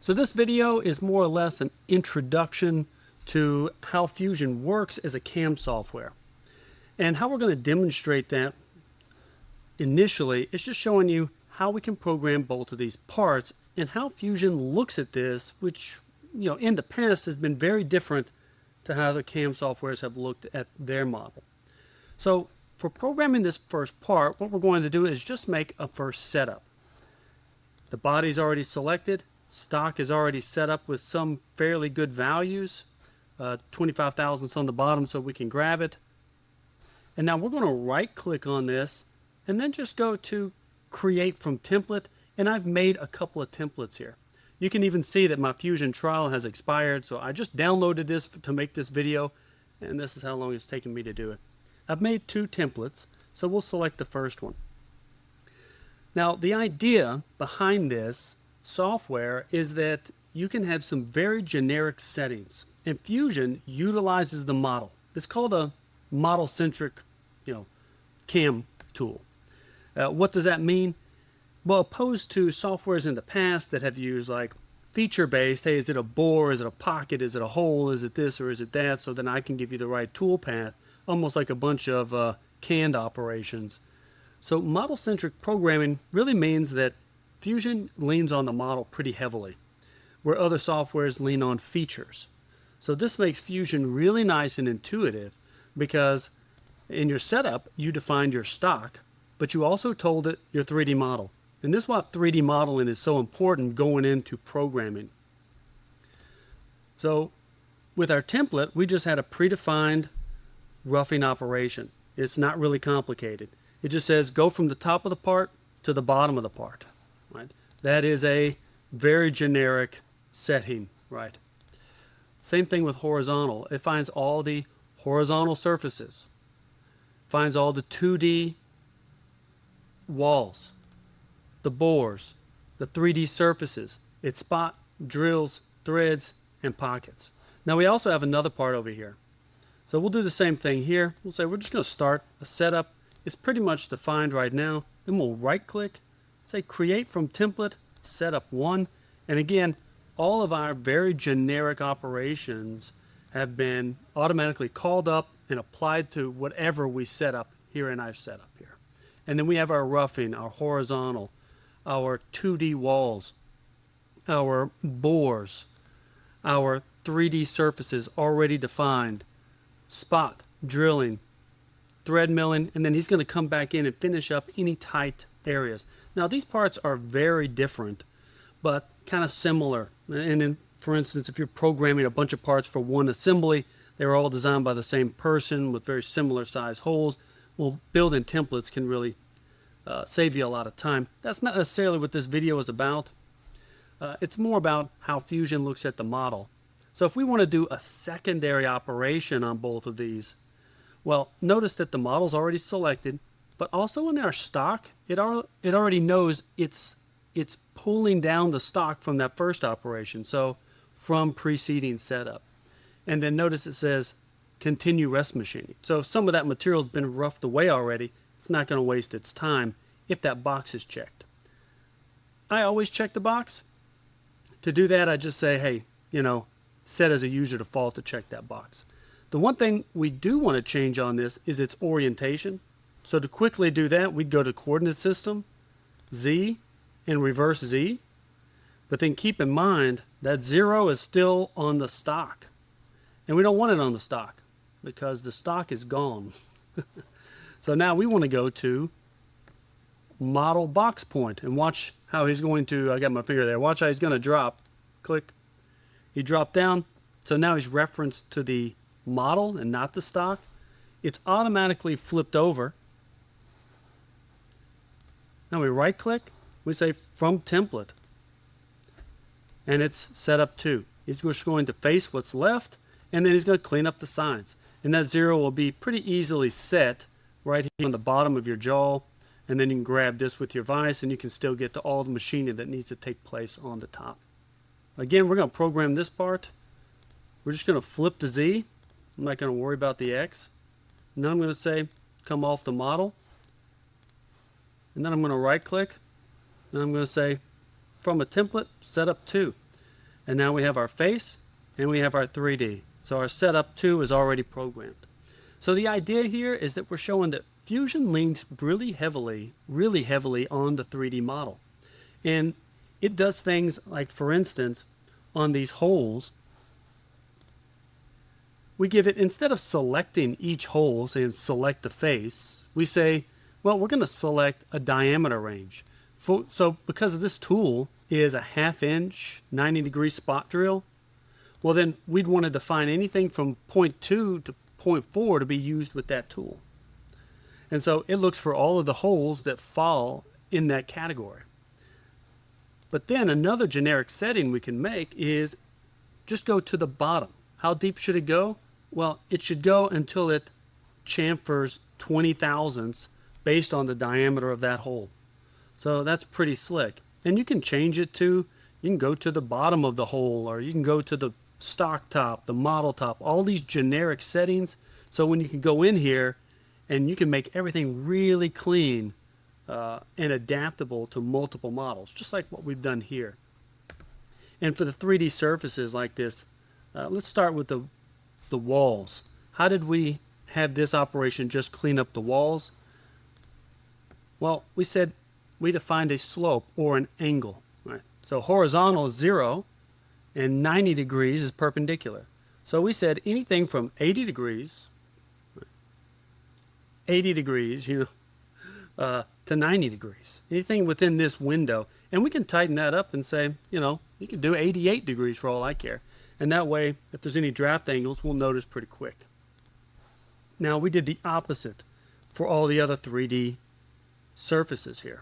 So this video is more or less an introduction to how Fusion works as a CAM software. And how we're going to demonstrate that initially is just showing you how we can program both of these parts and how Fusion looks at this, which in the past has been very different to how the CAM softwares have looked at their model. So for programming this first part, what we're going to do is just make a first setup. The body's already selected. Stock is already set up with some fairly good values, 25 thousandths on the bottom so we can grab it. And now we're going to right click on this and then just go to create from template, and I've made a couple of templates here. You can even see that my Fusion trial has expired, so I just downloaded this to make this video, and this is how long it's taken me to do it. I've made two templates, so we'll select the first one. Now the idea behind this software is that you can have some very generic settings, and Fusion utilizes the model. It's called a model-centric CAM tool. What does that mean? Well, opposed to softwares in the past that have used like feature-based, hey, is it a bore, is it a pocket, is it a hole, is it this or is it that, so then I can give you the right tool path, almost like a bunch of canned operations. So model-centric programming really means that Fusion leans on the model pretty heavily, where other softwares lean on features. So this makes Fusion really nice and intuitive because in your setup, you defined your stock, but you also told it your 3D model. And this is why 3D modeling is so important going into programming. So with our template, we just had a predefined roughing operation. It's not really complicated. It just says go from the top of the part to the bottom of the part. Right? That is a very generic setting, right? Same thing with horizontal. It finds all the horizontal surfaces, finds all the 2D walls, the bores, the 3D surfaces. It spot, drills, threads, and pockets. Now we also have another part over here. So we'll do the same thing here. We'll say we're just going to start a setup. It's pretty much defined right now. Then we'll right click, say create from template, setup 1. And again, all of our very generic operations have been automatically called up and applied to whatever we set up here in our setup here. And then we have our roughing, our horizontal, our 2D walls, our bores, our 3D surfaces already defined, spot, drilling, thread milling, and then he's going to come back in and finish up any tight areas. Now these parts are very different, but kind of similar. And then, for instance, if you're programming a bunch of parts for one assembly, they're all designed by the same person with very similar size holes. Well, building templates can really save you a lot of time. That's not necessarily what this video is about. It's more about how Fusion looks at the model. So if we want to do a secondary operation on both of these, well, notice that the model's already selected, but also in our stock, it already knows it's pulling down the stock from that first operation, so from preceding setup. And then notice it says continue rest machining. So if some of that material has been roughed away already, it's not going to waste its time if that box is checked. I always check the box. To do that, I just say, hey, set as a user default to check that box. The one thing we do want to change on this is its orientation. So to quickly do that, we'd go to coordinate system, Z, and reverse Z. But then keep in mind that 0 is still on the stock. And we don't want it on the stock because the stock is gone. So now we want to go to model box point and watch how he's going to, I got my finger there, watch how he's going to drop. Click. He dropped down. So now he's referenced to the model and not the stock. It's automatically flipped over. Now we right click. We say from template, and it's set up 2. He's just going to face what's left, and then he's going to clean up the sides. And that 0 will be pretty easily set right here on the bottom of your jaw, and then you can grab this with your vise and you can still get to all the machining that needs to take place on the top. Again, we're going to program this part. We're just going to flip the Z. I'm not going to worry about the X. Now I'm going to say come off the model, and then I'm going to right click. And I'm going to say from a template, setup 2. And now we have our face and we have our 3D. So our setup 2 is already programmed. So the idea here is that we're showing that Fusion leans really heavily on the 3D model. And it does things like, for instance, on these holes, we give it, instead of selecting each hole, saying select the face, we say, well, we're going to select a diameter range. So because this tool is a 1/2 inch, 90-degree spot drill, well, then we'd want to define anything from 0.2 to 0.4 to be used with that tool. And so it looks for all of the holes that fall in that category. But then another generic setting we can make is just go to the bottom. How deep should it go? Well, it should go until it chamfers 20 thousandths based on the diameter of that hole. So that's pretty slick. And you can change it to, you can go to the bottom of the hole, or you can go to the stock top, the model top, all these generic settings. So when you can go in here and you can make everything really clean and adaptable to multiple models, just like what we've done here. And for the 3D surfaces like this, let's start with the walls. How did we have this operation just clean up the walls? Well, we said we defined a slope or an angle. Right? So horizontal is 0 and 90 degrees is perpendicular. So we said anything from 80 degrees, 80 degrees, to 90 degrees. Anything within this window. And we can tighten that up and say, you can do 88 degrees for all I care. And that way, if there's any draft angles, we'll notice pretty quick. Now, we did the opposite for all the other 3D surfaces here.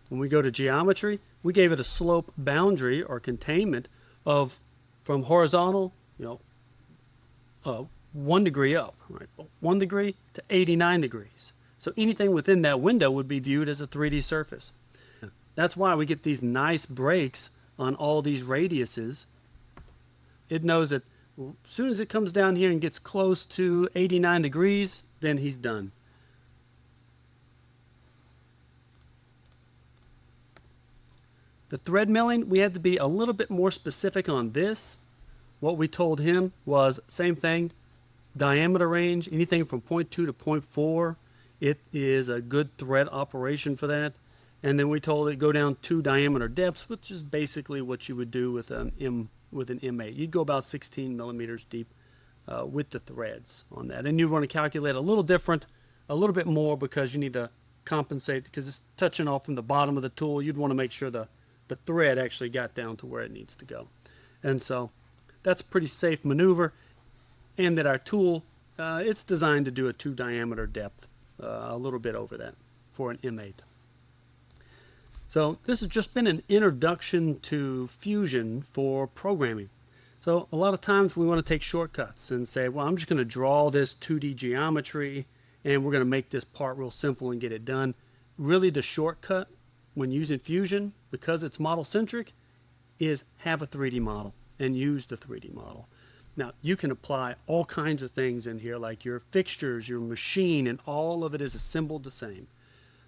When we go to geometry, we gave it a slope boundary or containment of from horizontal, 1 degree up, right? 1 degree to 89 degrees. So anything within that window would be viewed as a 3D surface. That's why we get these nice breaks on all these radiuses. It knows that as soon as it comes down here and gets close to 89 degrees, then he's done. The thread milling, we had to be a little bit more specific on this. What we told him was same thing, diameter range, anything from 0.2 to 0.4. It is a good thread operation for that. And then we told it go down 2 diameter depths, which is basically what you would do with an M8. You'd go about 16 millimeters deep with the threads on that. And you want to calculate a little different, a little bit more, because you need to compensate, because it's touching off from the bottom of the tool. You'd want to make sure the thread actually got down to where it needs to go. And so that's a pretty safe maneuver, and that our tool, it's designed to do a 2 diameter depth, a little bit over that for an M8. So this has just been an introduction to Fusion for programming. So a lot of times we want to take shortcuts and say, well, I'm just going to draw this 2D geometry and we're going to make this part real simple and get it done. Really, the shortcut when using Fusion, because it's model-centric, is have a 3D model and use the 3D model. Now, you can apply all kinds of things in here, like your fixtures, your machine, and all of it is assembled the same.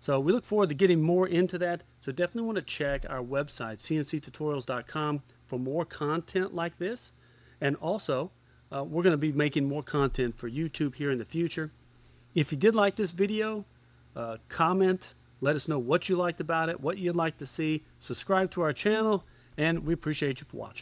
So we look forward to getting more into that. So definitely want to check our website, cnctutorials.com, for more content like this. And also, we're going to be making more content for YouTube here in the future. If you did like this video, comment, let us know what you liked about it, what you'd like to see, subscribe to our channel, and we appreciate you for watching.